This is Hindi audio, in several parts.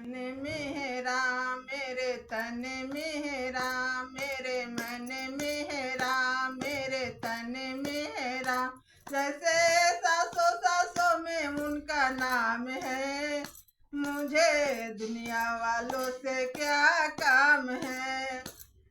मन में है राम, मेरे तन में है राम, मेरे मन में है राम, मेरे तन में है राम। जैसे सासों सासों में उनका नाम है, मुझे दुनिया वालों से क्या काम है।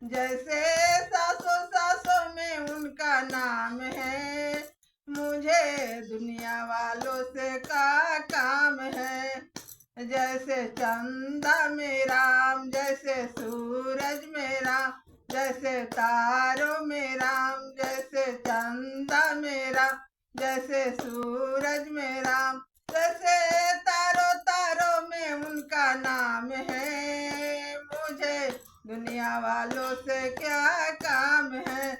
जैसे सासों सासों में उनका नाम है, मुझे दुनिया वालों से क्या काम है। जैसे चंदा में राम, जैसे सूरज में राम, जैसे तारों में राम, जैसे चंदा में राम, जैसे सूरज में राम, जैसे तारों तारों में उनका नाम है, मुझे दुनिया वालों से क्या काम है।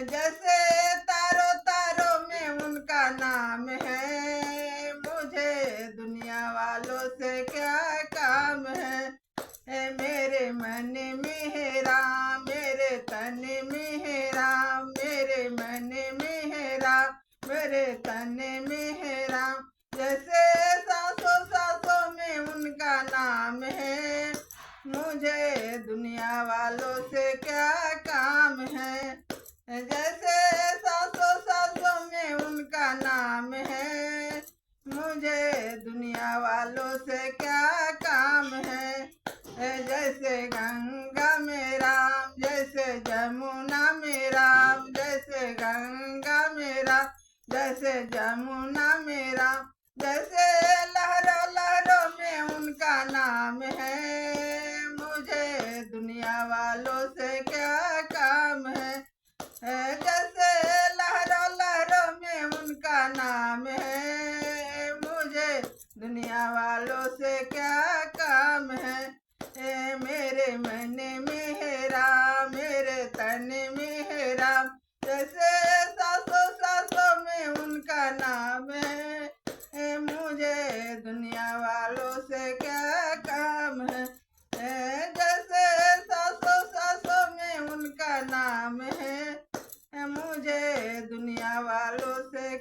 जैसे तारों तारों में उनका नाम है, मुझे दुनिया वालों से क्या काम है। मेरे मन में है राम, मेरे तन में है राम, मेरे मन में है राम, मेरे तन में है राम। जैसे सासों सासों में उनका नाम है, मुझे दुनिया वालों से क्या काम है। जैसे सासों सासों में उनका नाम है, मुझे दुनिया वालों से क्या काम है। जैसे गंगा में राम, जैसे जमुना में राम, जैसे गंगा में राम, जैसे जमुना में राम, जैसे लहरों लहरों में उनका नाम है, मुझे दुनिया वालों से क्या काम है। जैसे लहरों लहरों में उनका नाम है, मुझे दुनिया वालों से क्या काम है। मेरे मन में है राम, मेरे तन में है राम, जैसे सासों सासों में उनका नाम है, मुझे दुनिया वालों से क्या काम है। जैसे सासों सासों में उनका नाम है, मुझे दुनिया वालों से